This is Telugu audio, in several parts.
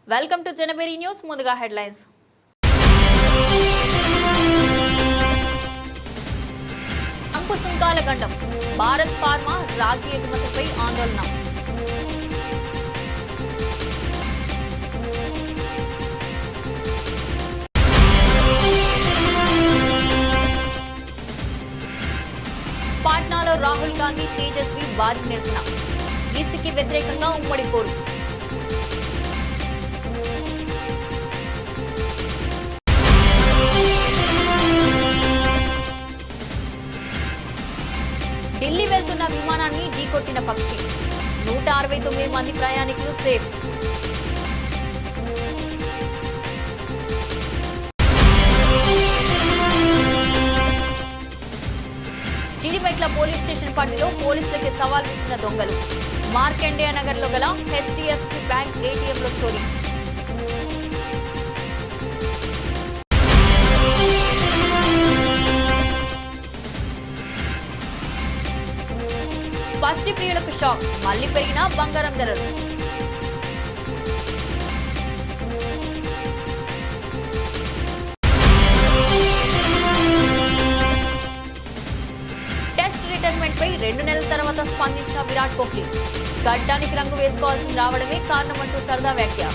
Welcome to Janaberi news. ముందుగా హెడ్లైన్స్. ట్రంప్ సుంకాల గండం, భారత్ ఫార్మా రాగి ఎగుమతిపై ఆందోళన. పాట్నాలో రాహుల్ గాంధీ తేజస్వి భారీ నిరసన, ఈసీకి వ్యతిరేకంగా ఉమ్మడి పోరు. ఢిల్లీ వెళ్తున్న విమానాన్ని ఢీకొట్టిన పక్షి, 169 మంది ప్రయాణికులు సేఫ్. చిడిమెట్ల పోలీస్ స్టేషన్ పరిధిలో పోలీసులకి సవాల్ విసిన దొంగలు, మార్కండేయ నగర్ లో గల HDFC బ్యాంక్ ATMలో చోరీ. పసిడి ప్రియులకు షాక్, మళ్లీ పెరిగిన బంగారం ధరలు. టెస్ట్ రిటైర్మెంట్ పై 2 నెలల తర్వాత స్పందించిన విరాట్ కోహ్లీ, గడ్డానికి రంగు వేసుకోవాల్సి రావడమే కారణమంటూ సరదా వ్యాఖ్య.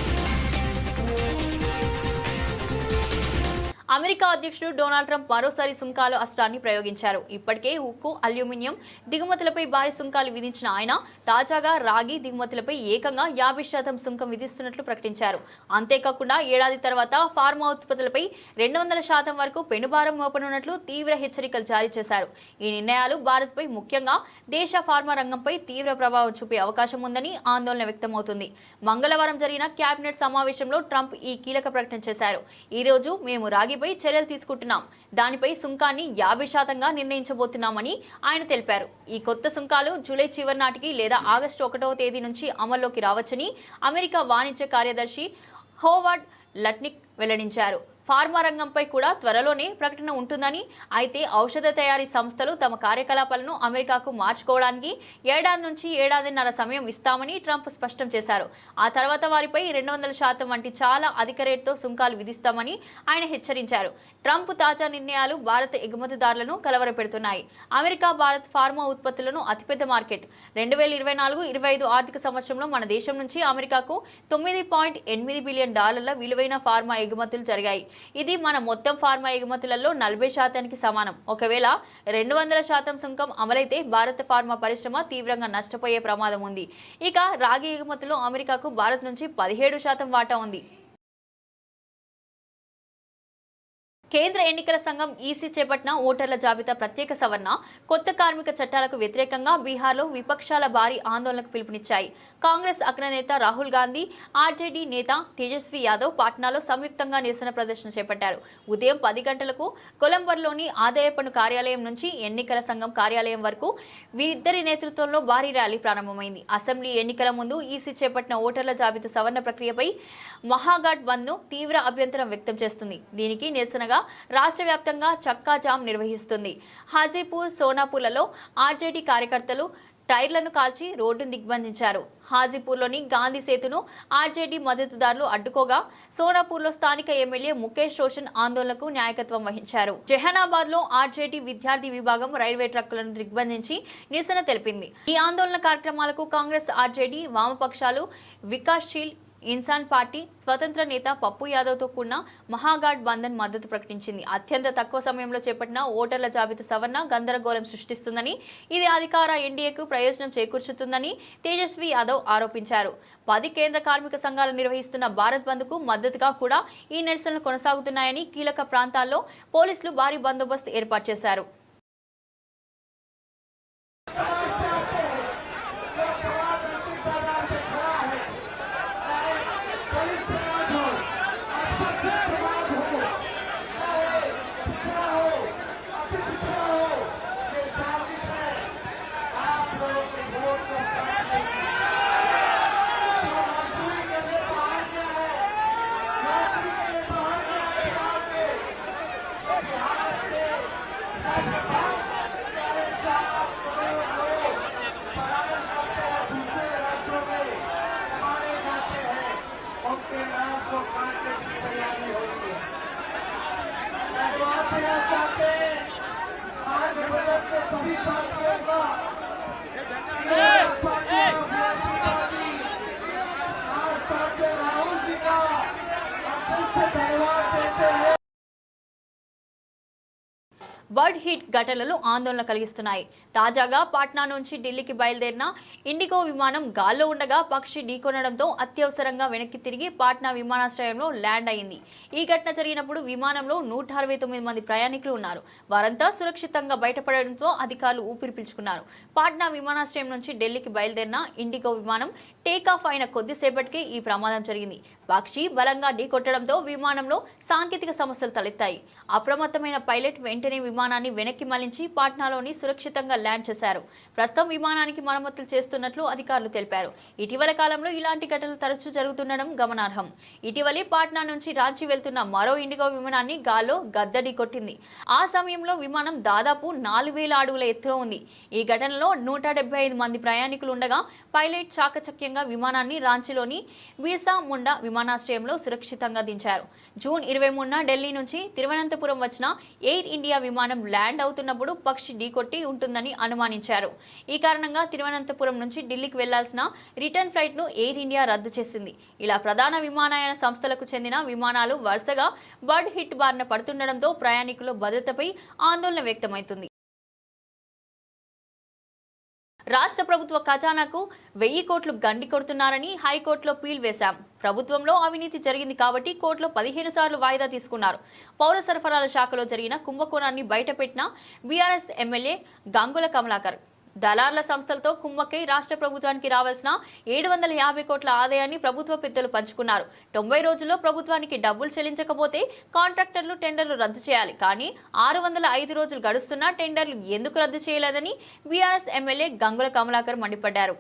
అమెరికా అధ్యక్షుడు డొనాల్డ్ ట్రంప్ మరోసారి సుంకాలు అస్త్రాన్ని ప్రయోగించారు. ఇప్పటికే ఉక్కు, అల్యూమినియం దిగుమతులపై భారీ సుంకాలు విధించిన ఆయన తాజాగా రాగి దిగుమతులపై ఏకంగా 50% సుంకం విధిస్తున్నట్లు ప్రకటించారు. అంతేకాకుండా ఏడాది తర్వాత ఫార్మా ఉత్పత్తులపై 200% వరకు పెనుభారం మోపనున్నట్లు తీవ్ర హెచ్చరికలు జారీ చేశారు. ఈ నిర్ణయాలు భారత్పై, ముఖ్యంగా దేశ ఫార్మా రంగంపై తీవ్ర ప్రభావం చూపే అవకాశం ఉందని ఆందోళన వ్యక్తమవుతుంది. మంగళవారం జరిగిన కేబినెట్ సమావేశంలో ట్రంప్ ఈ కీలక ప్రకటన చేశారు. ఈ రోజు మేము రాగిపై చర్యలు తీసుకుంటున్నాం, దానిపై సుంకాన్ని 50%గా నిర్ణయించబోతున్నామని ఆయన తెలిపారు. ఈ కొత్త సుంకాలు జూలై చివరి నాటికి లేదా ఆగస్టు 1వ తేదీ నుంచి అమల్లోకి రావచ్చని అమెరికా వాణిజ్య కార్యదర్శి హోవార్డ్ లట్నిక్ వెల్లడించారు. ఫార్మా రంగంపై కూడా త్వరలోనే ప్రకటన ఉంటుందని, అయితే ఔషధ తయారీ సంస్థలు తమ కార్యకలాపాలను అమెరికాకు మార్చుకోవడానికి ఏడాది నుంచి ఏడాదిన్నర సమయం ఇస్తామని ట్రంప్ స్పష్టం చేశారు. ఆ తర్వాత వారిపై 200% వంటి చాలా అధిక రేటుతో సుంకాలు విధిస్తామని ఆయన హెచ్చరించారు. ట్రంప్ తాజా నిర్ణయాలు భారత ఎగుమతిదారులను కలవరపెడుతున్నాయి. అమెరికా భారత్ ఫార్మా ఉత్పత్తులను అతిపెద్ద మార్కెట్. 2024-25 ఆర్థిక సంవత్సరంలో మన దేశం నుంచి అమెరికాకు $9.8 బిలియన్ విలువైన ఫార్మా ఎగుమతులు జరిగాయి. ఇది మన మొత్తం ఫార్మా ఎగుమతులలో 40%కి సమానం. ఒకవేళ 200% సుంకం అమలైతే భారత ఫార్మా పరిశ్రమ తీవ్రంగా నష్టపోయే ప్రమాదం ఉంది. ఇక రాగి ఎగుమతుల్లో అమెరికాకు భారత్ నుంచి 17% వాటా ఉంది. కేంద్ర ఎన్నికల సంఘం ఈసీ చేపట్టిన ఓటర్ల జాబితా ప్రత్యేక సవరణ, కొత్త కార్మిక చట్టాలకు వ్యతిరేకంగా బీహార్లో విపక్షాల భారీ ఆందోళనకు పిలుపునిచ్చాయి. కాంగ్రెస్ అగ్రనేత రాహుల్ గాంధీ, ఆర్జేడీ నేత తేజస్వి యాదవ్ పాట్నాలో సంయుక్తంగా నిరసన ప్రదర్శన చేపట్టారు. ఉదయం 10 గంటలకు కొలంబర్లోని ఆదాయ పన్ను కార్యాలయం నుంచి ఎన్నికల సంఘం కార్యాలయం వరకు వీరిద్దరి నేతృత్వంలో భారీ ర్యాలీ ప్రారంభమైంది. అసెంబ్లీ ఎన్నికల ముందు ఈసీ చేపట్టిన ఓటర్ల జాబితా సవరణ ప్రక్రియపై మహాఘాట్ బంద్ను తీవ్ర అభ్యంతరం వ్యక్తం చేస్తుంది. దీనికి నిరసనగా రాష్ట్ర వ్యాప్తంగా చక్కా జామ్ నిర్వహిస్తుంది. హాజీపూర్, సోనాపూర్లలో ఆర్జేడీ కార్యకర్తలు టైర్లను కాల్చి రోడ్డును దిగ్బంధించారు. హాజీపూర్లోని గాంధీ సేతును ఆర్జేడీ మద్దతుదారులు అడ్డుకోగా, సోనాపూర్లో స్థానిక ఎమ్మెల్యే ముఖేష్ రోషన్ ఆందోళనకు నాయకత్వం వహించారు. జెహానాబాద్లో ఆర్జేడీ విద్యార్థి విభాగం రైల్వే ట్రక్కులను దిగ్బంధించి నిరసన తెలిపింది. ఈ ఆందోళన కార్యక్రమాలకు కాంగ్రెస్, ఆర్జేడీ, వామపక్షాలు, వికాస్శీల్ ఇన్సాన్ పార్టీ, స్వతంత్ర నేత పప్పు యాదవ్తో కూడిన మహాఘాట్ బంధన్ మద్దతు ప్రకటించింది. అత్యంత తక్కువ సమయంలో చేపట్టిన ఓటర్ల జాబితా సవరణ గందరగోళం సృష్టిస్తుందని, ఇది అధికార ఎన్డీఏకు ప్రయోజనం చేకూర్చుతుందని తేజస్వి యాదవ్ ఆరోపించారు. 10 కేంద్ర కార్మిక సంఘాలు నిర్వహిస్తున్న భారత్ బంద్కు మద్దతుగా కూడా ఈ నిరసనలు కొనసాగుతున్నాయని, కీలక ప్రాంతాల్లో పోలీసులు భారీ బందోబస్తు ఏర్పాటు చేశారు. को काटने की तैयारी हो रही है। मैं जवाब देना चाहते हैं आज बजट के सभी साथियों का आज पार्टी राहुल जी का दिल से धन्यवाद देते हैं। బర్డ్ హిట్ ఘటనలు ఆందోళన కలిగిస్తున్నాయి. తాజాగా పాట్నా నుంచి ఢిల్లీకి బయలుదేరిన ఇండిగో విమానం గాల్లో ఉండగా పక్షి ఢీకొనడంతో అత్యవసరంగా వెనక్కి తిరిగి పాట్నా విమానాశ్రయంలో ల్యాండ్ అయింది. ఈ ఘటన జరిగినప్పుడు విమానంలో 169 మంది ప్రయాణికులు ఉన్నారు. వారంతా సురక్షితంగా బయటపడడంతో అధికారులు ఊపిరి పీల్చుకున్నారు. పాట్నా విమానాశ్రయం నుంచి ఢిల్లీకి బయలుదేరిన ఇండిగో విమానం టేకాఫ్ అయిన కొద్దిసేపటికే ఈ ప్రమాదం జరిగింది. పక్షి బలంగా ఢీకొట్టడంతో విమానంలో సాంకేతిక సమస్యలు తలెత్తాయి. అప్రమత్తమైన పైలట్ వెంటనే విమానాన్ని వెనక్కి మళ్లించి పాట్నాలోని సురక్షితంగా ల్యాండ్ చేశారు. ప్రస్తుతం విమానానికి మరమ్మతులు చేస్తున్నట్లు అధికారులు తెలిపారు. ఇటీవల కాలంలో ఇలాంటి ఘటనలు తరచూ జరుగుతుండడం గమనార్హం. ఇటీవలే పాట్నా నుంచి రాంచీ వెళ్తున్న మరో ఇండిగో విమానాన్ని గాల్లో గద్దడి కొట్టింది. ఆ సమయంలో విమానం దాదాపు 4000 అడుగుల ఎత్తులో ఉంది. ఈ ఘటనలో 175 మంది ప్రయాణికులు ఉండగా పైలట్ చాకచక్యంగా విమానాన్ని రాంచీలోని బిర్సా ముండా విమానాశ్రయంలో సురక్షితంగా దించారు. జూన్ 23న ఢిల్లీ నుంచి తిరువనంతపురం వచ్చిన ఎయిర్ ఇండియా విమానం ల్యాండ్ అవుతున్నప్పుడు పక్షి ఢీకొట్టి ఉంటుందని అనుమానించారు. ఈ కారణంగా తిరువనంతపురం నుంచి ఢిల్లీకి వెళ్లాల్సిన రిటర్న్ ఫ్లైట్ ను ఎయిర్ ఇండియా రద్దు చేసింది. ఇలా ప్రధాన విమానయాన సంస్థలకు చెందిన విమానాలు వరుసగా బర్డ్ హిట్ బారిన పడుతుండటంతో ప్రయాణికుల భద్రతపై ఆందోళన వ్యక్తమవుతుంది. రాష్ట్ర ప్రభుత్వ ఖజానాకు 1000 కోట్లు గండి కొడుతున్నారని హైకోర్టులో పీల్ వేశాం. ప్రభుత్వంలో అవినీతి జరిగింది కాబట్టి కోర్టులో 15 సార్లు వాయిదా తీసుకున్నారు. పౌర సరఫరాల శాఖలో జరిగిన కుంభకోణాన్ని బయటపెట్టిన బీఆర్ఎస్ ఎమ్మెల్యే గంగుల కమలాకర్ దళార్ల సంస్థలతో కుమ్మక్కై రాష్ట్ర ప్రభుత్వానికి రావాల్సిన 750 కోట్ల ఆదాయాన్ని ప్రభుత్వ పెద్దలు పంచుకున్నారు. 90 రోజుల్లో ప్రభుత్వానికి డబ్బులు చెల్లించకపోతే కాంట్రాక్టర్లు టెండర్లు రద్దు చేయాలి. కానీ 605 రోజులు గడుస్తున్నా టెండర్లు ఎందుకు రద్దు చేయలేదని బీఆర్ఎస్ ఎమ్మెల్యే గంగుల కమలాకర్ మండిపడ్డారు.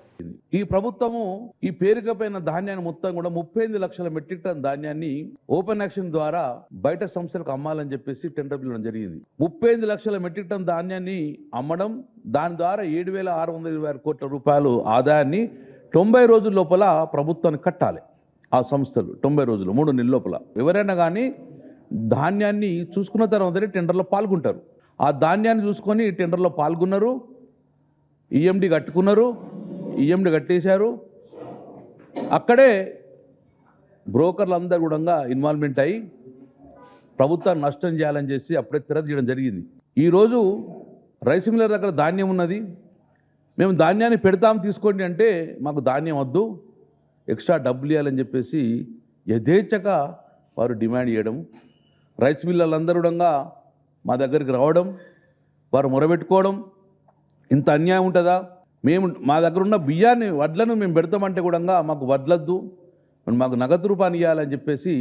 ఈ ప్రభుత్వము ఈ పేరుకపోయిన ధాన్యాన్ని మొత్తం కూడా 38 లక్షల మెట్రిక్ టన్ ధాన్యాన్ని ఓపెన్ యాక్షన్ ద్వారా బయట సంస్థలకు అమ్మాలని చెప్పేసి టెండర్ పిలవడం జరిగింది. 35 లక్షల మెట్రిక్ టన్ ధాన్యాన్ని అమ్మడం, దాని ద్వారా 7,626 కోట్ల రూపాయలు ఆదాయాన్ని 90 రోజుల లోపల ప్రభుత్వానికి కట్టాలి. ఆ సంస్థలు 90 రోజులు 3 నెలల లోపల ఎవరైనా కానీ ధాన్యాన్ని చూసుకున్న తర్వాతనే టెండర్లో పాల్గొంటారు. ఆ ధాన్యాన్ని చూసుకొని టెండర్లో పాల్గొన్నారు, ఈఎండి కట్టుకున్నారు, ఈఎండి కట్టేశారు. అక్కడే బ్రోకర్లు అందరూ కూడా ఇన్వాల్వ్మెంట్ అయ్యి ప్రభుత్వాన్ని నష్టం చేయాలని చేసి అప్పుడే తెరదీయడం జరిగింది. ఈరోజు రైస్ మిల్లర్ దగ్గర ధాన్యం ఉన్నది, మేము ధాన్యాన్ని పెడతాం తీసుకోండి అంటే మాకు ధాన్యం వద్దు, ఎక్స్ట్రా డబ్బులు ఇవ్వాలని చెప్పేసి యథేచ్ఛగా వారు డిమాండ్ చేయడం, రైస్ మిల్లర్లందరూ కూడా మా దగ్గరికి రావడం, వారు మొరబెట్టుకోవడం. ఇంత అన్యాయం ఉంటుందా? మేము మా దగ్గర ఉన్న బియ్యాన్ని వడ్లను మేము పెడతామంటే కూడా మాకు వడ్లద్దు, మాకు నగదు రూపాయలు ఇవ్వాలని చెప్పేసి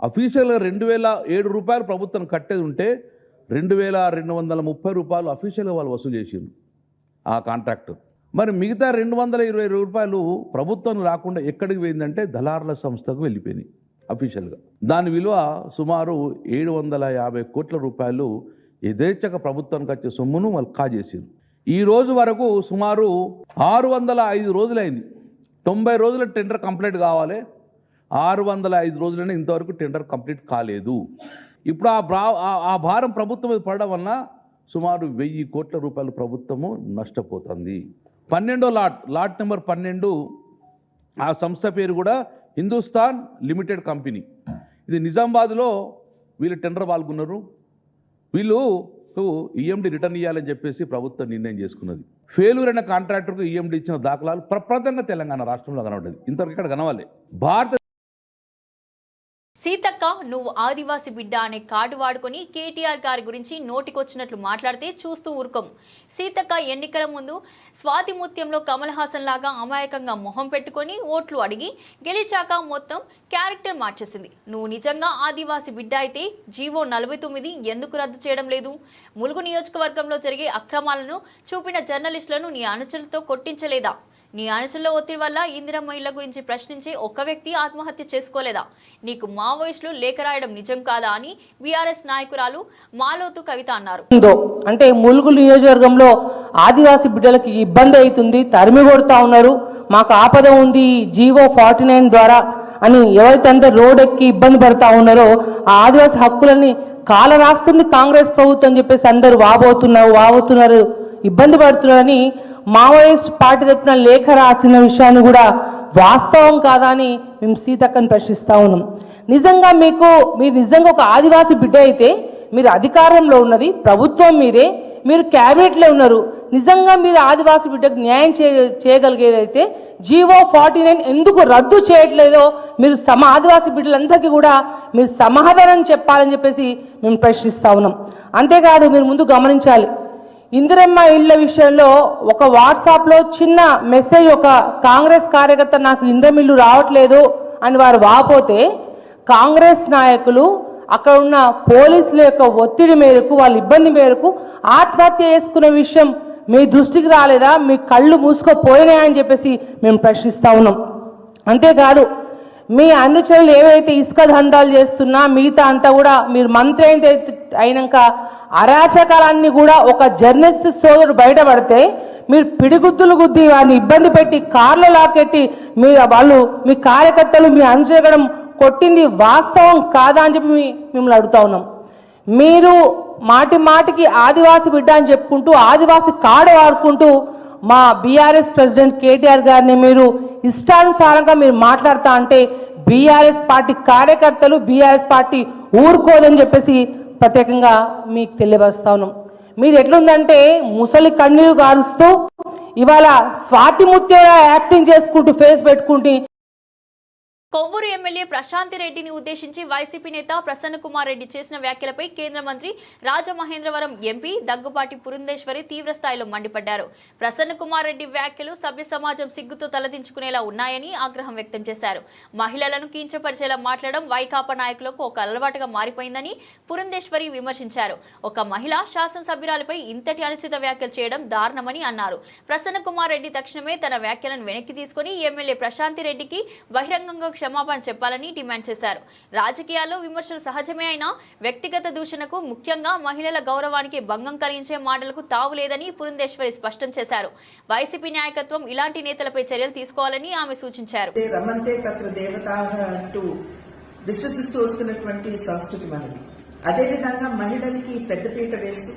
అఫీషియల్గా 2007 రూపాయలు ప్రభుత్వం కట్టేది ఉంటే 2230 రూపాయలు అఫీషియల్గా వాళ్ళు వసూలు చేసిండ్రు ఆ కాంట్రాక్టర్. మరి మిగతా 220 రూపాయలు ప్రభుత్వం రాకుండా ఎక్కడికి పోయిందంటే దళారుల సంస్థకు వెళ్ళిపోయినాయి అఫీషియల్గా. దాని విలువ సుమారు 750 కోట్ల రూపాయలు యథేచ్ఛగా ప్రభుత్వానికి వచ్చే సొమ్మును వాళ్ళు కాజేసిండ్రు. ఈ రోజు వరకు సుమారు 605 రోజులైంది. 90 రోజుల టెండర్ కంప్లీట్ కావాలి, 605 రోజులైనా ఇంతవరకు టెండర్ కంప్లీట్ కాలేదు. ఇప్పుడు ఆ భారం ప్రభుత్వం మీద పడడం వలన సుమారు 1000 కోట్ల రూపాయలు ప్రభుత్వము నష్టపోతుంది. 12వ లాట్ నెంబర్ 12, ఆ సంస్థ పేరు కూడా హిందుస్థాన్ లిమిటెడ్ కంపెనీ. ఇది నిజామాబాద్లో వీళ్ళు టెండర్ పాల్గొన్నారు. వీళ్ళు ఈఎండి రిటర్న్ ఇవ్వాలని చెప్పేసి ప్రభుత్వం నిర్ణయం చేసుకున్నది. ఫెయిల్యూర్ అయిన కాంట్రాక్టర్కు ఈఎండి ఇచ్చిన దాఖలాలు ప్రప్రదంగా తెలంగాణ రాష్ట్రంలో కనబడ్డది. ఇంతవరకు ఇక్కడ కనవాలి. భారత సీతక్క నువ్వు ఆదివాసి బిడ్డ అనే కార్డు వాడుకొని కేటీఆర్ గారి గురించి నోటికొచ్చినట్లు మాట్లాడితే చూస్తూ ఊరుకోం. సీతక్క ఎన్నికల ముందు స్వాతి ముత్యంలో కమల్ హాసన్ లాగా అమాయకంగా మొహం పెట్టుకొని ఓట్లు అడిగి గెలిచాక మొత్తం క్యారెక్టర్ మార్చేసింది. నువ్వు నిజంగా ఆదివాసి బిడ్డ అయితే జీవో 49 ఎందుకు రద్దు చేయడం లేదు? ములుగు నియోజకవర్గంలో జరిగే అక్రమాలను చూపిన జర్నలిస్టులను నీ అనుచరులతో కొట్టించలేదా? నీ అనుచరుల ఒత్తిడి వల్ల ఇందిరమ్మ ఇళ్ల గురించి ప్రశ్నించే ఒక్క వ్యక్తి ఆత్మహత్య చేసుకోలేదా? నీకు మావోయిస్టులు లేఖ రాయడం నిజం కాదా అని బీఆర్ఎస్ నాయకురాలు మాలోతు కవిత అన్నారు. అంటే ములుగు నియోజకవర్గంలో ఆదివాసీ బిడ్డలకి ఇబ్బంది అవుతుంది, తరిమి కొడతా ఉన్నారు, మాకు ఆపద ఉంది జీవో 49 ద్వారా అని ఎవరైతే అందరూ రోడ్ ఎక్కి ఇబ్బంది పడతా ఉన్నారో ఆ ఆదివాసీ హక్కులని కాల రాస్తుంది కాంగ్రెస్ ప్రభుత్వం అని చెప్పేసి అందరూ వాబోతున్నారు ఇబ్బంది పడుతున్నారని మావోయిస్ట్ పార్టీ తరపున లేఖ రాసిన విషయాన్ని కూడా వాస్తవం కాదా అని మేము సీతక్కని ప్రశ్నిస్తా ఉన్నాం. నిజంగా మీరు నిజంగా ఒక ఆదివాసీ బిడ్డ అయితే మీరు అధికారంలో ఉన్నది ప్రభుత్వం మీరే, మీరు క్యాబినెట్లో ఉన్నారు, నిజంగా మీరు ఆదివాసీ బిడ్డకు న్యాయం చేయగలిగేదైతే జీవో 49 ఎందుకు రద్దు చేయట్లేదో మీరు ఆదివాసీ బిడ్డలందరికీ కూడా మీరు సమాధానం చెప్పాలని చెప్పేసి మేము ప్రశ్నిస్తా ఉన్నాం. అంతేకాదు మీరు ముందు గమనించాలి, ఇందిరమ్మ ఇళ్ల విషయంలో ఒక వాట్సాప్లో చిన్న మెసేజ్ ఒక కాంగ్రెస్ కార్యకర్త నాకు ఇందిరమ్మ ఇల్లు రావట్లేదు అని వారు వాపోతే కాంగ్రెస్ నాయకులు అక్కడ ఉన్న పోలీసుల యొక్క ఒత్తిడి మేరకు వాళ్ళ ఇబ్బంది మేరకు ఆత్మహత్య చేసుకునే విషయం మీ దృష్టికి రాలేదా? మీ కళ్ళు మూసుకుపోయినాయని చెప్పేసి మేము ప్రశ్నిస్తా ఉన్నాం. అంతేకాదు మీ అనుచరులు ఏవైతే ఇసుక దందాలు చేస్తున్నా మిగతా అంతా కూడా మీరు మంత్రి అయినాక అరాచకాలన్నీ కూడా ఒక జర్నలిస్ట్ సోదరుడు బయటపడితే మీరు పిడిగుద్దులు గుద్ది వారిని ఇబ్బంది పెట్టి కార్లో లాకెట్టి మీ కార్యకర్తలు మీ అనుచరగడం కొట్టింది వాస్తవం కాదా అని చెప్పి మిమ్మల్ని అడుగుతా ఉన్నాం. మీరు మాటికి ఆదివాసి బిడ్డ అని చెప్పుకుంటూ ఆదివాసి కార్డు వాడుకుంటూ మా బీఆర్ఎస్ ప్రెసిడెంట్ కేటీఆర్ గారిని మీరు ఇష్టానుసారంగా మీరు మాట్లాడుతా అంటే బీఆర్ఎస్ పార్టీ కార్యకర్తలు బీఆర్ఎస్ పార్టీ ఊరుకోదని చెప్పేసి ప్రత్యేకంగా మీకు తెలియపరుస్తా ఉన్నాం. మీరు ఎట్లుందంటే ముసలి కన్నీరు గారుస్తూ ఇవాళ స్వాతిముత్యంగా యాక్టింగ్ చేసుకుంటూ ఫేస్ పెట్టుకుంటూ కొవ్వూరు ఎమ్మెల్యే ప్రశాంతి రెడ్డిని ఉద్దేశించి వైసీపీ నేత ప్రసన్న కుమార్ రెడ్డి చేసిన వ్యాఖ్యలపై కేంద్ర మంత్రి రాజమహేంద్రవరం ఎంపీ దగ్గుబాటి పురంధేశ్వరి తీవ్రస్థాయిలో మండిపడ్డారు. ప్రసన్న కుమార్ రెడ్డి వ్యాఖ్యలు సభ్య సమాజం సిగ్గుతో తలదించుకునేలా ఉన్నాయని ఆగ్రహం వ్యక్తం చేశారు. మహిళలను కించపరిచేలా మాట్లాడడం వైకాపా నాయకులకు ఒక అలవాటుగా మారిపోయిందని పురంధేశ్వరి విమర్శించారు. ఒక మహిళ శాసనసభ్యురాలపై ఇంతటి అనుచిత వ్యాఖ్యలు చేయడం దారుణమని అన్నారు. ప్రసన్న కుమార్ రెడ్డి తక్షణమే తన వ్యాఖ్యలను వెనక్కి తీసుకుని ఎమ్మెల్యే ప్రశాంతి రెడ్డికి బహిరంగంగా క్షమాపణ చెప్పాలని డిమాండ్ చేశారు. రాజకీయాల్లో విమర్శలు సహజమే అయినా వ్యక్తిగత దూషణకు, ముఖ్యంగా మహిళల గౌరవానికి భంగం కలిగించే మాటలకు తావులేదని పురంధేశ్వరి స్పష్టం చేశారు. వైసీపీ నాయకత్వం ఇలాంటి నేతలపై చర్యలు తీసుకోవాలని ఆమె సూచించారు. విశ్వసిస్తూ వస్తున్నటువంటి సంస్కృతి మనది. అదేవిధంగా మహిళలకి పెద్దపీట వేస్తూ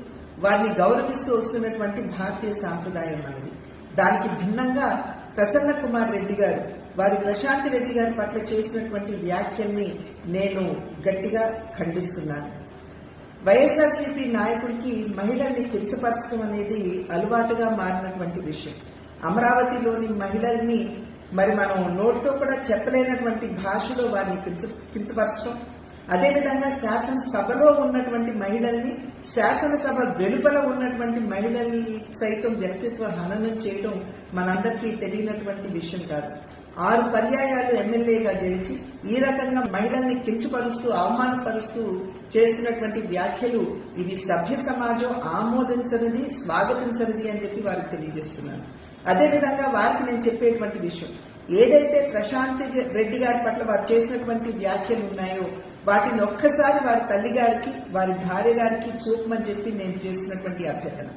వారిని గౌరవిస్తూ వస్తున్నటువంటి భారతీయ సాంప్రదాయం మనది. దానికి భిన్నంగా ప్రసన్న కుమార్ రెడ్డి గారు వారి ప్రశాంతి రెడ్డి గారి పట్ల చేసినటువంటి వ్యాఖ్యల్ని నేను గట్టిగా ఖండిస్తున్నాను. వైఎస్ఆర్సీపీ నాయకుడికి మహిళల్ని కించపరచడం అనేది అలవాటుగా మారినటువంటి విషయం. అమరావతిలోని మహిళల్ని మనం నోటితో కూడా చెప్పలేనటువంటి భాషలో వారిని కించపరచడం, అదేవిధంగా శాసనసభలో ఉన్నటువంటి మహిళల్ని శాసనసభ వెలుపల ఉన్నటువంటి మహిళల్ని సైతం వ్యక్తిత్వ హననం చేయడం మనందరికీ తెలియనటువంటి విషయం కాదు. 6 పర్యాయాలు ఎమ్మెల్యేగా గెలిచి ఈ రకంగా మహిళల్ని కించపరుస్తూ అవమానపరుస్తూ చేస్తున్నటువంటి వ్యాఖ్యలు ఇవి సభ్య సమాజం ఆమోదించనిది, స్వాగతించనిది అని చెప్పి వారికి తెలియజేస్తున్నాను. అదేవిధంగా వారికి నేను చెప్పేటువంటి విషయం, ఏదైతే ప్రశాంతి రెడ్డి గారి పట్ల వారు చేసినటువంటి వ్యాఖ్యలు ఉన్నాయో వాటిని ఒక్కసారి వారి తల్లి గారికి వారి భార్య గారికి చూపమని చెప్పి నేను చేసినటువంటి అభ్యర్థన.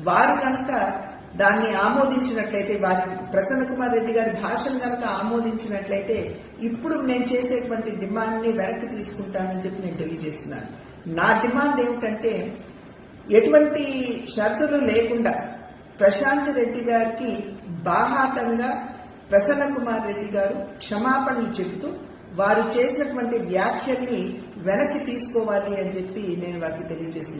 వారు కనుక దాన్ని ఆమోదించినట్లయితే, వారి ప్రసన్న కుమార్ రెడ్డి గారి భాషను కనుక ఆమోదించినట్లయితే ఇప్పుడు నేను చేసేటువంటి డిమాండ్ ని వెనక్కి తీసుకుంటానని చెప్పి నేను తెలియజేస్తున్నాను. నా డిమాండ్ ఏమిటంటే, ఎటువంటి షరతులు లేకుండా ప్రశాంత్ రెడ్డి గారికి బాహాటంగా ప్రసన్న కుమార్ రెడ్డి గారు క్షమాపణలు చెబుతూ వారు చేసినటువంటి వ్యాఖ్యల్ని వెనక్కి తీసుకోవాలి అని చెప్పి నేను వారికి తెలియజేస్తున్నాను.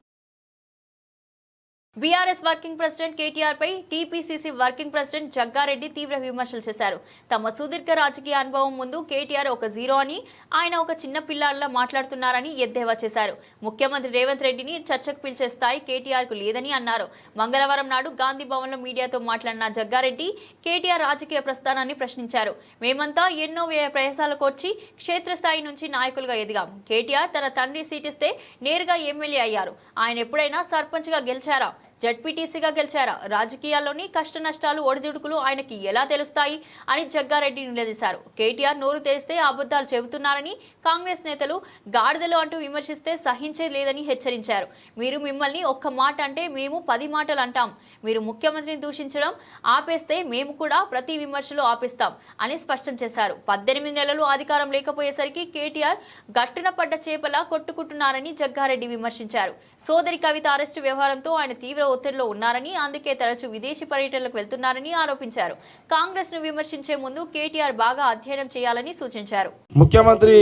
బీఆర్ఎస్ వర్కింగ్ ప్రెసిడెంట్ కేటీఆర్ పై టీపీసీసీ వర్కింగ్ ప్రెసిడెంట్ జగ్గారెడ్డి తీవ్ర విమర్శలు చేశారు. తమ సుదీర్ఘ రాజకీయ అనుభవం ముందు కేటీఆర్ ఒక జీరో అని, ఆయన ఒక చిన్న పిల్లాడిలా మాట్లాడుతున్నారని ఎద్దేవా చేశారు. ముఖ్యమంత్రి రేవంత్ రెడ్డిని చర్చకు పిలిచే స్థాయి కేటీఆర్ కు లేదని అన్నారు. మంగళవారం నాడు గాంధీ భవన్ లో మీడియాతో మాట్లాడిన జగ్గారెడ్డి కేటీఆర్ రాజకీయ ప్రస్థానాన్ని ప్రశ్నించారు. మేమంతా ఎన్నో ప్రయాసాలు కోర్చి క్షేత్రస్థాయి నుంచి నాయకులుగా ఎదిగాం. కేటీఆర్ తన తండ్రి సీటిస్తే నేరుగా ఎమ్మెల్యే అయ్యారు. ఆయన ఎప్పుడైనా సర్పంచ్ గా గెలిచారా? జడ్పీటీసీగా గెలిచారా? రాజకీయాల్లోని కష్ట నష్టాలు ఒడిదుడుకులు ఆయనకి ఎలా తెలుస్తాయి అని జగ్గారెడ్డి నిలదీశారు. కేటీఆర్ నోరు తెరిస్తే అబద్ధాలు చెబుతున్నారని కాంగ్రెస్ నేతలు గాడిదలు అంటూ విమర్శిస్తే సహించేది లేదని హెచ్చరించారు. మీరు మిమ్మల్ని ఒక్క మాట అంటే మేము 10 మాటలు అంటాం. మీరు ముఖ్యమంత్రిని దూషించడం ఆపేస్తే మేము కూడా ప్రతి విమర్శలు ఆపిస్తాం అని స్పష్టం చేశారు. 18 నెలలు అధికారం లేకపోయేసరికి కేటీఆర్ గట్టున పడ్డ చేపలా కొట్టుకుంటున్నారని జగ్గారెడ్డి విమర్శించారు. సోదరి కవిత అరెస్టు వ్యవహారంతో ఆయన తీవ్ర ఒత్తిడిలో ఉన్నారని, అందుకే తరచూ విదేశీ పర్యటనలకు వెళ్తున్నారని ఆరోపించారు. కాంగ్రెస్ ను విమర్శించే ముందు కేటీఆర్ బాగా అధ్యయనం చేయాలని సూచించారు. ముఖ్యమంత్రి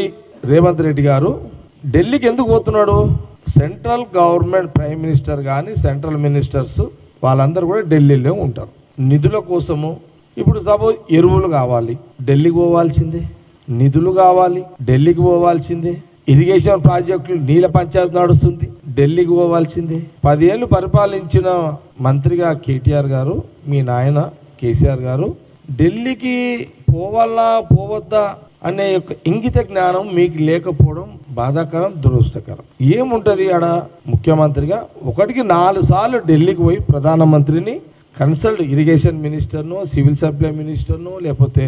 రేవంత్ రెడ్డి గారు ఢిల్లీకి ఎందుకు పోతున్నాడు? సెంట్రల్ గవర్నమెంట్ ప్రైమ్ మినిస్టర్ కానీ సెంట్రల్ మినిస్టర్స్ వాళ్ళందరూ కూడా ఢిల్లీలో ఉంటారు నిధుల కోసము. ఇప్పుడు సపోజ్ ఎరువులు కావాలి, ఢిల్లీకి పోవాల్సిందే. నిధులు కావాలి, ఢిల్లీకి పోవాల్సిందే. ఇరిగేషన్ ప్రాజెక్టులు నీళ్ళ పంచాయతీ నడుస్తుంది, ఢిల్లీకి పోవాల్సిందే. 10 ఏళ్ళు పరిపాలించిన మంత్రిగా కేటీఆర్ గారు, మీ నాయన కేసీఆర్ గారు ఢిల్లీకి పోవాలా పోవద్దా అనే యొక్క ఇంగిత జ్ఞానం మీకు లేకపోవడం బాధాకరం, దురదృష్టకరం. ఏముంటుంది ఆడ? ముఖ్యమంత్రిగా 1కి 4 సార్లు ఢిల్లీకి పోయి ప్రధానమంత్రిని కన్సల్ట్, ఇరిగేషన్ మినిస్టర్ను, సివిల్ సప్లై మినిస్టర్ను, లేకపోతే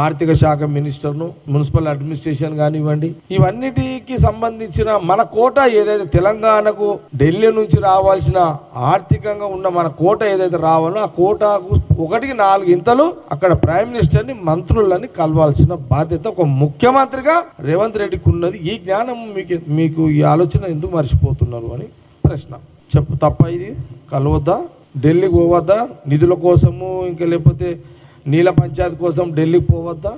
ఆర్థిక శాఖ మినిస్టర్ను, మున్సిపల్ అడ్మినిస్ట్రేషన్ కానివ్వండి, ఇవన్నిటికి సంబంధించిన మన కోట ఏదైతే తెలంగాణకు ఢిల్లీ నుంచి రావాల్సిన ఆర్థికంగా ఉన్న మన కోట ఏదైతే రావాలో ఆ కోటకు 1కి 4 ఇంతలు అక్కడ ప్రైమ్ మినిస్టర్ని, మంత్రులని కలవాల్సిన బాధ్యత ఒక ముఖ్యమంత్రిగా రేవంత్ రెడ్డికి ఉన్నది. ఈ జ్ఞానం మీకు ఈ ఆలోచన ఎందుకు మర్చిపోతున్నారు అని ప్రశ్న. చెప్పు, తప్ప ఇది? కలవద్దా? ఢిల్లీకి పోవద్దా? నిధుల కోసము, ఇంకా లేకపోతే నీళ్ళ పంచాయతీ కోసం ఢిల్లీకి పోవద్దా?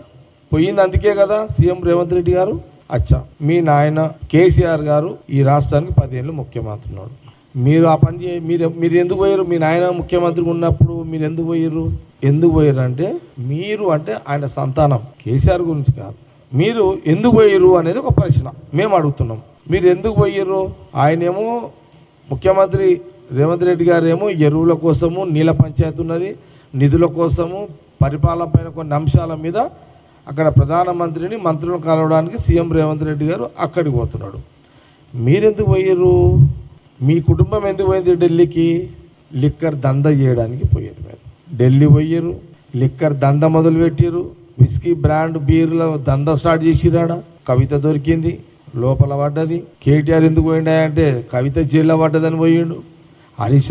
పోయింది అందుకే కదా సీఎం రేవంత్ రెడ్డి గారు. అచ్చా, మీ నాయన కేసీఆర్ గారు ఈ రాష్ట్రానికి 10 ఏళ్ళు ముఖ్యమంత్రి ఉన్నాడు. మీరు ఆ పని మీరు ఎందుకు పోయారు? మీ నాయన ముఖ్యమంత్రిగా ఉన్నప్పుడు మీరు ఎందుకు పోయారు? ఎందుకు పోయారు అంటే, మీరు అంటే ఆయన సంతానం, కేసీఆర్ గురించి కాదు. మీరు ఎందుకు పోయారు అనేది ఒక ప్రశ్న మేము అడుగుతున్నాం. మీరు ఎందుకు పోయారు? ఆయనేమో ముఖ్యమంత్రి రేవంత్ రెడ్డి గారు ఏమో ఎరువుల కోసము, నీళ్ళ పంచాయతీ ఉన్నది, నిధుల కోసము, పరిపాలన పైన కొన్ని అంశాల మీద అక్కడ ప్రధానమంత్రిని, మంత్రులను కలవడానికి సీఎం రేవంత్ రెడ్డి గారు అక్కడికి పోతున్నాడు. మీరెందుకు పోయారు? మీ కుటుంబం ఎందుకు పోయింది ఢిల్లీకి? లిక్కర్ దంద చేయడానికి పోయారు. మీరు ఢిల్లీ పోయారు, లిక్కర్ దంద మొదలు పెట్టారు, విస్కీ బ్రాండ్ బీర్ల దంద స్టార్ట్ చేసిరాడ. కవిత దొరికింది, లోపల పడ్డది. కేటీఆర్ ఎందుకు పోయిండా అంటే కవిత జైల్లో పడ్డదని పోయిండు. హరీష్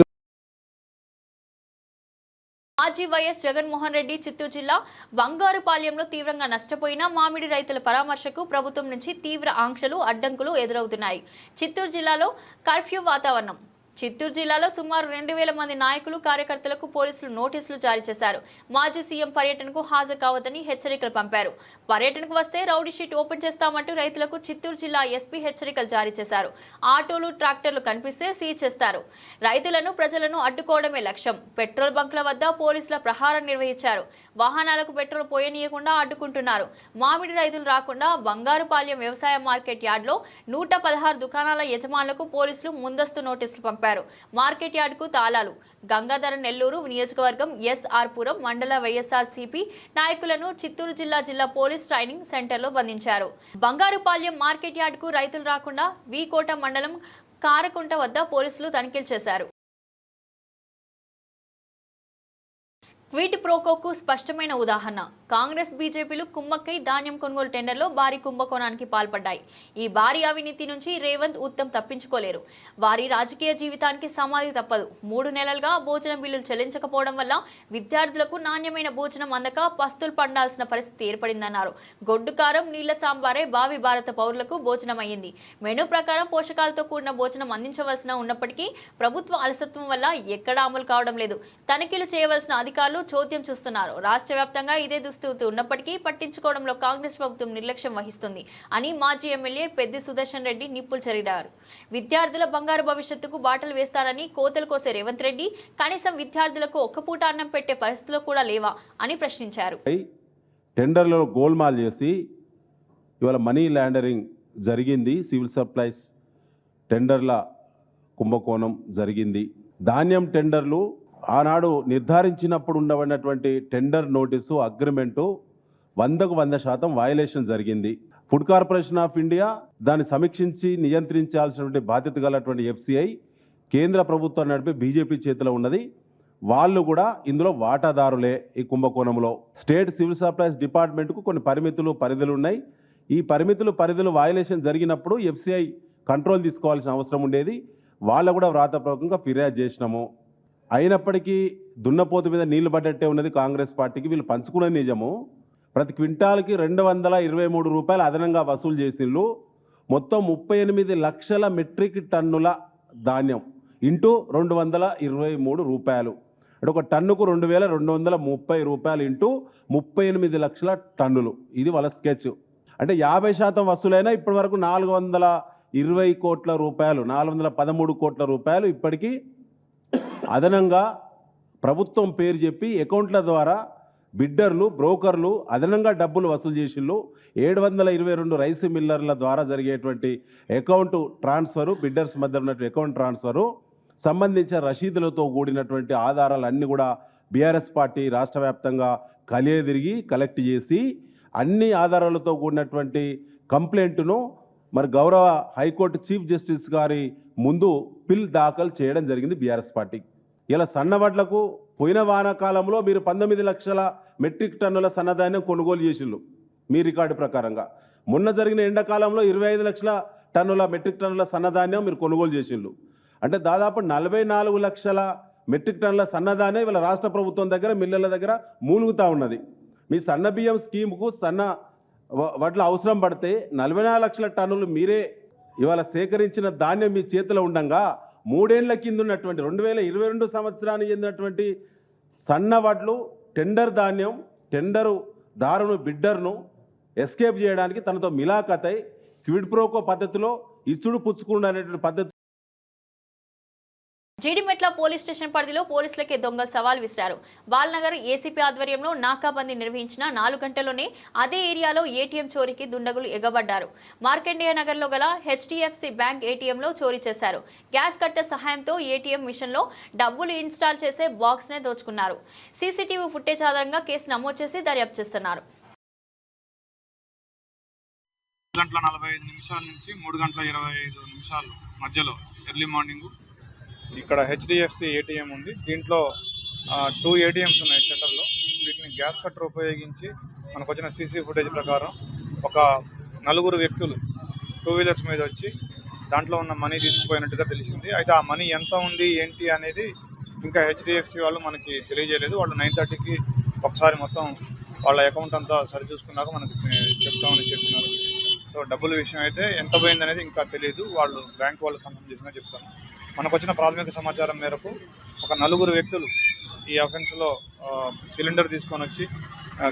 మాజీ వైఎస్ జగన్మోహన్ రెడ్డి చిత్తూరు జిల్లా బంగారుపాలెంలో తీవ్రంగా నష్టపోయిన మామిడి రైతుల పరామర్శకు ప్రభుత్వం నుంచి తీవ్ర ఆంక్షలు, అడ్డంకులు ఎదురవుతున్నాయి. చిత్తూరు జిల్లాలో కర్ఫ్యూ వాతావరణం. చిత్తూరు జిల్లాలో సుమారు 2000 మంది నాయకులు, కార్యకర్తలకు పోలీసులు నోటీసులు జారీ చేశారు. మాజీ సీఎం పర్యటనకు హాజరు కావద్దని హెచ్చరికలు పంపారు. పర్యటనకు వస్తే రౌడీ షీట్ ఓపెన్ చేస్తామంటూ రైతులకు చిత్తూరు జిల్లా ఎస్పీ హెచ్చరికలు జారీ చేశారు. ఆటోలు, ట్రాక్టర్లు కనిపిస్తే సీజ్ చేస్తారు. రైతులను, ప్రజలను అడ్డుకోవడమే లక్ష్యం. పెట్రోల్ బంక్ల వద్ద పోలీసుల ప్రహారం నిర్వహించారు. వాహనాలకు పెట్రోల్ పోయనీయకుండా అడ్డుకుంటున్నారు. మామిడి రైతులు రాకుండా బంగారుపాలెం వ్యవసాయ మార్కెట్ యార్డ్లో 116 దుకాణాల యజమానులకు పోలీసులు ముందస్తు నోటీసులు పంపారు. మార్కెట్ యార్డుకు తాళాలు. గంగాధర నెల్లూరు నియోజకవర్గం ఎస్ఆర్ పురం మండల వైఎస్ఆర్సీపీ నాయకులను చిత్తూరు జిల్లా పోలీస్ ట్రైనింగ్ సెంటర్లో బంధించారు. బంగారుపాలెం మార్కెట్ యార్డుకు రైతులు రాకుండా వీకోట మండలం కారకుంట వద్ద పోలీసులు తనిఖీలు చేశారు. క్విడ్ ప్రోకోకు స్పష్టమైన ఉదాహరణ. కాంగ్రెస్, బీజేపీలు కుమ్మక్కై ధాన్యం కొనుగోలు టెండర్లో భారీ కుంభకోణానికి పాల్పడ్డాయి. ఈ భారీ అవినీతి నుంచి రేవంత్, ఉత్తమ్ తప్పించుకోలేరు. వారి రాజకీయ జీవితానికి సమాధి తప్పదు. 3 నెలలుగా భోజనం బిల్లులు చెల్లించకపోవడం వల్ల విద్యార్థులకు నాణ్యమైన భోజనం అందక పస్తులు పండాల్సిన పరిస్థితి ఏర్పడిందన్నారు. గొడ్డు కారం, నీళ్ల సాంబారే భావి భారత పౌరులకు భోజనం అయ్యింది. మెనూ ప్రకారం పోషకాలతో కూడిన భోజనం అందించవలసిన ఉన్నప్పటికీ ప్రభుత్వ అలసత్వం వల్ల ఎక్కడా అమలు కావడం లేదు. తనిఖీలు చేయవలసిన అధికారులు చోద్యం చూస్తున్నారు. రాష్ట్ర వ్యాప్తంగా ఇదే దుస్థితి ఉన్నప్పటికీ పట్టించుకోవడంలో కాంగ్రెస్ ప్రభుత్వం నిర్లక్ష్యం వహిస్తుంది అని మాజీ ఎమ్మెల్యే పెద్ది సుదర్శన్ రెడ్డి నిప్పులు చెరిగారు. విద్యార్థుల బంగారు భవిష్యత్తుకు బాటలు వేస్తారని కోతలు కోసే రేవంత్ రెడ్డి కనీసం విద్యార్థులకు ఒక్క పూట అన్నం పెట్టే పరిస్థితులు కూడా లేవా అని ప్రశ్నించారు. టెండర్లో గోల్మాల్ చేసి ఇవాళ మనీ లాండరింగ్ జరిగింది. సివిల్ సప్లైస్ టెండర్ల కుంభకోణం జరిగింది. ధాన్యం టెండర్లు ఆనాడు నిర్ధారించినప్పుడు ఉండబడినటువంటి టెండర్ నోటీసు, అగ్రిమెంటు 100కు 100% వయలేషన్ జరిగింది. ఫుడ్ కార్పొరేషన్ ఆఫ్ ఇండియా దాన్ని సమీక్షించి నియంత్రించాల్సినటువంటి బాధ్యత గలటువంటి FCI కేంద్ర ప్రభుత్వం నడిపే బీజేపీ చేతిలో ఉన్నది. వాళ్ళు కూడా ఇందులో వాటాదారులే. ఈ కుంభకోణంలో స్టేట్ సివిల్ సప్లైస్ డిపార్ట్మెంట్కు కొన్ని పరిధులు ఉన్నాయి. ఈ పరిధులు వయలేషన్ జరిగినప్పుడు FCI కంట్రోల్ తీసుకోవాల్సిన అవసరం ఉండేది. వాళ్ళు కూడా వ్రాతపూర్వకంగా ఫిర్యాదు చేసినాము. అయినప్పటికీ దున్నపోతు మీద నీళ్లు పడ్డట్టే ఉన్నది కాంగ్రెస్ పార్టీకి. వీళ్ళు పంచుకున్నది నిజము. ప్రతి క్వింటాల్కి 223 రూపాయలు అదనంగా వసూలు చేసిళ్ళు. మొత్తం 38 లక్షల మెట్రిక్ టన్నుల ధాన్యం ఇంటూ 223 రూపాయలు అంటే ఒక టన్నుకు 2230 రూపాయలు ఇంటూ 38 లక్షల టన్నులు. ఇది వాళ్ళ స్కెచ్. అంటే 50% వసూలైనా ఇప్పటి వరకు 420 కోట్ల రూపాయలు, 413 కోట్ల రూపాయలు ఇప్పటికీ అదనంగా ప్రభుత్వం పేరు చెప్పి అకౌంట్ల ద్వారా బిడ్డర్లు, బ్రోకర్లు అదనంగా డబ్బులు వసూలు చేసిళ్ళు. 722 రైస్ మిల్లర్ల ద్వారా జరిగేటువంటి అకౌంట్ ట్రాన్స్ఫరు, బిడ్డర్స్ మధ్య ఉన్నటువంటి అకౌంట్ ట్రాన్స్ఫరు సంబంధించిన రసీదులతో కూడినటువంటి ఆధారాలన్నీ కూడా బీఆర్ఎస్ పార్టీ రాష్ట్ర వ్యాప్తంగా కలియదిరిగి కలెక్ట్ చేసి అన్ని ఆధారాలతో కూడినటువంటి కంప్లైంట్ను మరి గౌరవ హైకోర్టు చీఫ్ జస్టిస్ గారి ముందు పిల్ దాఖలు చేయడం జరిగింది బీఆర్ఎస్ పార్టీ. ఇలా సన్నవడ్లకు పోయిన వానాకాలంలో మీరు 19 లక్షల మెట్రిక్ టన్నుల సన్నధాన్యం కొనుగోలు చేసిళ్ళు మీ రికార్డు ప్రకారంగా. మొన్న జరిగిన ఎండాకాలంలో 25 లక్షల టన్నుల మెట్రిక్ టన్నుల సన్నధాన్యం మీరు కొనుగోలు చేసిళ్ళు. అంటే దాదాపు 44 లక్షల మెట్రిక్ టన్నుల సన్నధాన్యం ఇవాళ రాష్ట్ర ప్రభుత్వం దగ్గర, మిల్లర్ల దగ్గర మూలుగుతూ ఉన్నది. మీ సన్న బియ్యం స్కీమ్కు సన్న వడ్ల అవసరం పడితే 44 లక్షల టన్నులు మీరే ఇవాళ సేకరించిన ధాన్యం మీ చేతిలో ఉండంగా 3 ఏళ్ల కింద ఉన్నటువంటి 2022 సంవత్సరానికి చెందినటువంటి సన్న వడ్లు టెండర్ ధాన్యం, టెండరు దారును, బిడ్డర్ను ఎస్కేప్ చేయడానికి తనతో మిలాఖతై క్విడ్ ప్రోకో పద్ధతిలో ఇచ్చుడు పుచ్చుకుండా అనేటువంటి పద్ధతి. జీడిమెట్ల పోలీస్ స్టేషన్ పరిధిలో పోలీసులకే దొంగలు సవాల్ విసిరారు. బాల్నగర్ ఏసీపీ ఆధ్వర్యంలో నాకాబందీ నిర్వహించిన 4 గంటల్లోనే అదే ఏరియాలో ఏటీఎం చోరీకి దుండగులు ఎగబడ్డారు. మార్కండేయ నగర్లో గల HDFC బ్యాంక్ ఏటీఎంలో చోరీ చేశారు. గ్యాస్ కట్టర్ సహాయంతో ఏటీఎం మిషన్లో డబ్బులు ఇన్స్టాల్ చేసే బాక్స్నే దోచుకున్నారు. సీసీటీవీ ఫుటేజ్ ఆధారంగా కేసు నమోదు చేసి దర్యాప్తు చేస్తున్నారు. 2:45 నుంచి 3:25 మధ్యలో ఎర్లీ మార్నింగ్ ఇక్కడ HDFC ఏటీఎం ఉంది. దీంట్లో 2 ATMs ఉన్నాయి సెంటర్లో. వీటిని గ్యాస్ కట్టర్ ఉపయోగించి మనకు వచ్చిన సీసీ ఫుటేజ్ ప్రకారం ఒక 4 వ్యక్తులు 2 వీలర్స్ మీద వచ్చి దాంట్లో ఉన్న మనీ తీసుకుపోయినట్టుగా తెలిసింది. అయితే ఆ మనీ ఎంత ఉంది ఏంటి అనేది ఇంకా HDFC వాళ్ళు మనకి తెలియజేయలేదు. వాళ్ళు 9:30కి ఒకసారి మొత్తం వాళ్ళ అకౌంట్ అంతా సరి చూసుకున్నాక మనకి చెప్తామని చెప్తున్నారు. సో డబ్బుల విషయం అయితే ఎంత పోయింది అనేది ఇంకా తెలియదు. వాళ్ళు బ్యాంక్ వాళ్ళు కన్ఫర్మ్ చేసినా చెప్తాను. మనకు వచ్చిన ప్రాథమిక సమాచారం మేరకు ఒక 4 వ్యక్తులు ఈ అఫెన్స్లో సిలిండర్ తీసుకొని వచ్చి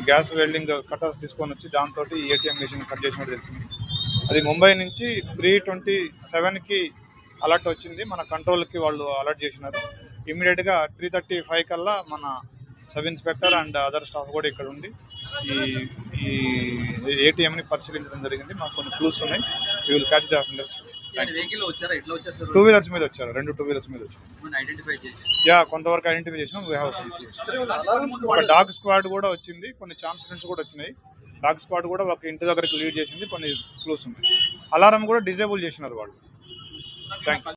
గ్యాస్ వెల్డింగ్ కటర్స్ తీసుకొని వచ్చి దాంతో ఈ ఏటీఎం మెషిన్ కట్ చేసినట్టు తెలిసింది. అది ముంబై నుంచి 3:27కి అలర్ట్ వచ్చింది. మన కంట్రోల్కి వాళ్ళు అలర్ట్ చేసినారు. ఇమీడియట్గా 3:35 కల్లా మన sub inspector and other staff కూడా ఇక్కడ ఉండి ఈ ఏటీఎంని పరిశీలించడం జరిగింది. మాకు కొన్ని క్లూస్ ఉన్నాయి. We will catch the offenders. 2 wheelers మీద వచ్చారు. 2 2 వీలర్స్ మీద వచ్చారు. కొంతవరకు ఐడెంటిఫై చేసినాం. వీ హ్యావ్ ఒక డాగ్ స్క్వాడ్ కూడా వచ్చింది. కొన్ని ఛాన్స్ ఫ్రెండ్స్ కూడా వచ్చినాయి. డాగ్ స్క్వాడ్ కూడా ఒక ఇంటి దగ్గరికి లీడ్ చేసింది. కొన్ని క్లూస్ ఉన్నాయి. అలారం కూడా డిజేబుల్ చేసినారు వాళ్ళు. Thank you.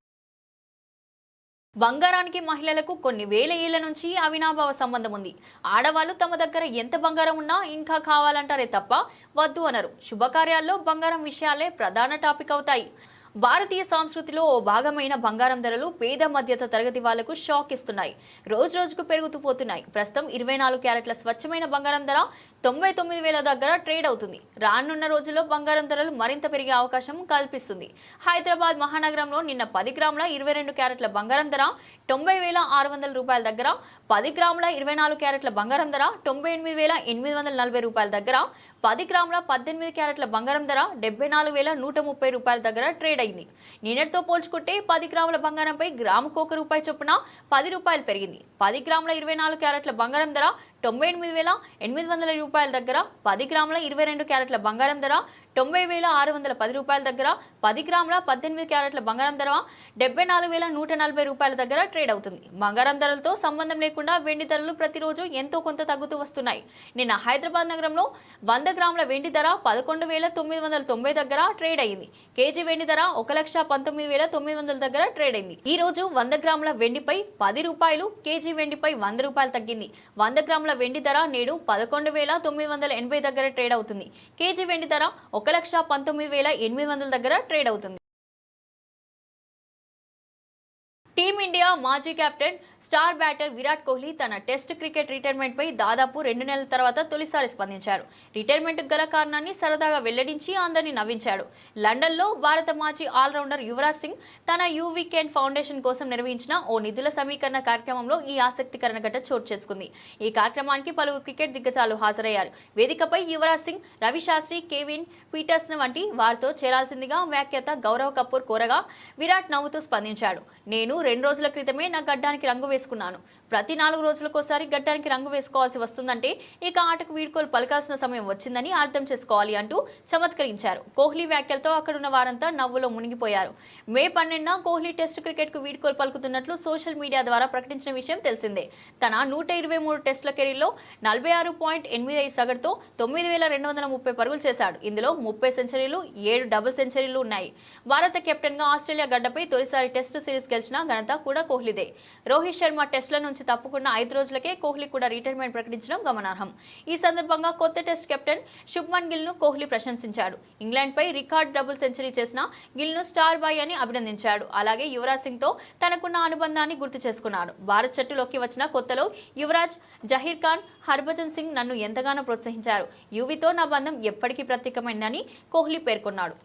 బంగారానికి మహిళలకు కొన్ని వేల ఏళ్ల నుంచి అవినాభావ సంబంధం ఉంది. ఆడవాళ్లు తమ దగ్గర ఎంత బంగారం ఉన్నా ఇంకా కావాలంటారే తప్ప వద్దు అనరు. శుభకార్యాల్లో బంగారం విషయాలే ప్రధాన టాపిక్ అవుతాయి. భారతీయ సంస్కృతిలో ఓ భాగమైన బంగారం ధరలు పేద మధ్యత తరగతి వాళ్లకు షాక్ ఇస్తున్నాయి. రోజు రోజుకు పెరుగుతూ పోతున్నాయి. ప్రస్తుతం 24 క్యారెట్ల స్వచ్ఛమైన బంగారం ధర 99,000 దగ్గర ట్రేడ్ అవుతుంది. రానున్న రోజుల్లో బంగారం ధరలు మరింత పెరిగే అవకాశం కల్పిస్తుంది. హైదరాబాద్ మహానగరంలో నిన్న 10 గ్రాముల 22 క్యారెట్ల బంగారం ధర 90,600 రూపాయల దగ్గర, 10 గ్రాముల 24 క్యారెట్ల బంగారం ధర 98,840 రూపాయల దగ్గర, 10 గ్రాముల 18 క్యారెట్ల బంగారం ధర 74,130 రూపాయల దగ్గర ట్రేడ్ అయింది. నిన్నటితో పోల్చుకుంటే 10 గ్రాముల బంగారంపై గ్రాముకు ₹1 చొప్పున 10 రూపాయలు పెరిగింది. 10 గ్రాముల 24 క్యారెట్ల బంగారం ధర 98,800 రూపాయల దగ్గర, 10 గ్రాముల 22 క్యారెట్ల బంగారం ధర 90,610 రూపాయల దగ్గర, 10 గ్రాముల 18 క్యారెట్ల బంగారం ధర 74,140 రూపాయల దగ్గర ట్రేడ్ అవుతుంది. బంగారం ధరలతో సంబంధం లేకుండా వెండి ధరలు ప్రతిరోజు ఎంతో కొంత తగ్గుతూ వస్తున్నాయి. నిన్న హైదరాబాద్ నగరంలో 100 గ్రాముల వెండి ధర 11,990 దగ్గర ట్రేడ్ అయింది. కేజీ వెండి ధర 1,19,900 దగ్గర ట్రేడ్ అయింది. ఈ రోజు 100 గ్రాముల వెండిపై 10 రూపాయలు, కేజీ వెండిపై 100 రూపాయలు తగ్గింది. 100 గ్రాముల వెండి ధర నేడు 11,980 దగ్గర ట్రేడ్ అవుతుంది. కేజీ వెండి ధర 1,19,800 దగ్గర ట్రేడ్ అవుతుంది. టీమిండియా మాజీ captain star batter Virat Kohli తన టెస్ట్ క్రికెట్ రిటైర్మెంట్ పై దాదాపు 2 నెలల తర్వాత తొలిసారి స్పందించారు. రిటైర్మెంట్ గల కారణాన్ని సరదాగా వెల్లడించి అందరినీ నవ్వించాడు. లండన్లో భారత మాజీ ఆల్రౌండర్ యువరాజ్ సింగ్ తన యూ వీకెండ్ ఫౌండేషన్ కోసం నిర్వహించిన ఓ నిధుల సమీకరణ కార్యక్రమంలో ఈ ఆసక్తికరణ ఘటన చోటు చేసుకుంది. ఈ కార్యక్రమానికి పలువురు క్రికెట్ దిగ్గజాలు హాజరయ్యారు. వేదికపై యువరాజ్ సింగ్, రవి శాస్త్రి, కెవిన్ పీటర్సన్ వంటి వారితో చేరాల్సిందిగా వ్యాఖ్యాత గౌరవ్ కపూర్ కోరగా విరాట్ నవ్వుతూ స్పందించాడు. నేను 2 రోజుల క్రితమే నా గడ్డానికి రంగు వేసుకున్నాను. ప్రతి 4 రోజులకోసారి గడ్డానికి రంగు వేసుకోవాల్సి వస్తుందంటే ఇక ఆటకు వీడ్కోలు పలకాల్సిన సమయం వచ్చిందని అర్థం చేసుకోవాలి అంటూ చమత్కరించారు. కోహ్లీ వ్యాఖ్యలతో అక్కడున్న వారంతా నవ్వులో మునిగిపోయారు. మే 12న కోహ్లీ టెస్ట్ క్రికెట్ కు వీడ్కోలు పలుకుతున్నట్లు సోషల్ మీడియా ద్వారా ప్రకటించిన విషయం తెలిసిందే. తన 123 టెస్టుల కెరీర్లో 46.85 సగటుతో 9,230 పరుగులు చేశాడు. ఇందులో 30 సెంచరీలు, 7 డబుల్ సెంచరీలు ఉన్నాయి. భారత కెప్టెన్ గా ఆస్ట్రేలియా గడ్డపై తొలిసారి టెస్ట్ సిరీస్ గెలిచిన ఘనత కూడా కోహ్లీదే. రోహిత్ శర్మ టెస్టుల నుంచి తప్పుకున్న 5 రోజులకే కోహ్లీ కూడా రిటైర్మెంట్ ప్రకటించడం గమనార్హం. ఈ సందర్భంగా కొత్త టెస్ట్ కెప్టెన్ శుభ్మన్ గిల్ ను కోహ్లీ ప్రశంసించాడు. ఇంగ్లాండ్ పై రికార్డ్ డబుల్ సెంచరీ చేసిన గిల్ ను స్టార్ బాయ్ అని అభినందించాడు. అలాగే యువరాజ్ సింగ్ తో తనకున్న అనుబంధాన్ని గుర్తు చేసుకున్నాడు. భారత్ జట్టులోకి వచ్చిన కొత్తలో యువరాజ్, జహీర్ ఖాన్, హర్భజన్ సింగ్ నన్ను ఎంతగానో ప్రోత్సహించారు. యువీతో నా బంధం ఎప్పటికీ ప్రత్యేకమైందని కోహ్లీ పేర్కొన్నాడు.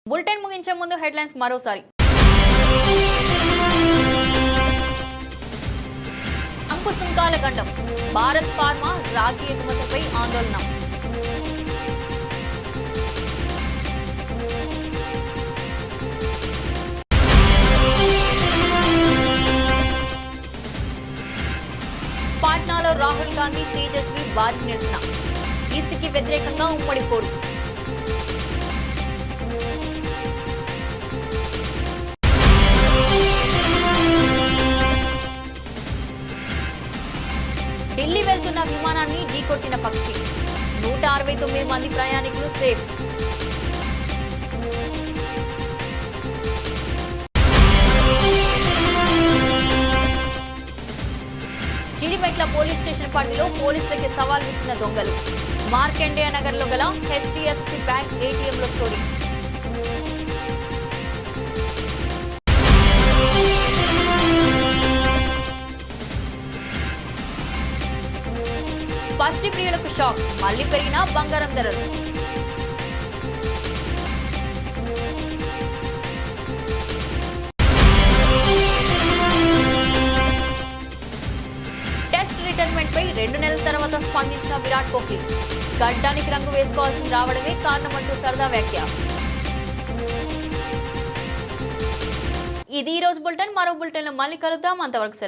బులెటిన్ ముగించే ముందు హెడ్లైన్స్ మరోసారి. అంకు సుంకాల గండం, భారత్ ఫార్మా రాగి ఎగుమతిపై ఆందోళన. పాట్నాలో రాహుల్ గాంధీ, తేజస్వి భారీ నిరసన. ఈసీకి వ్యతిరేకంగా ఉమ్మడి పోరు. ఢిల్లీ వెళ్తున్న విమానాన్ని ఢీకొట్టిన పక్షి. 169 మంది ప్రయాణికులు సేఫ్. జీడిమెట్ల పోలీస్ స్టేషన్ పరిధిలో పోలీసులకి సవాల్ విసిన దొంగలు. మార్కండేయ నగర్ లో గల HDFC బ్యాంక్ ATMలో చోరీ. పసిడి ప్రియులకు షాక్, మళ్లీ పెరిగిన బంగారం ధరలు. టెస్ట్ రిటైర్మెంట్ పై 2 నెలల తర్వాత స్పందించిన విరాట్ కోహ్లీ. గడ్డానికి రంగు వేసుకోవాల్సి రావడమే కారణమంటూ సరదా వ్యాఖ్య. ఇది ఈ రోజు బులెటిన్. మరో బులెటిన్ లో మళ్ళీ కలుద్దాం. అంతవరకు సెలవు.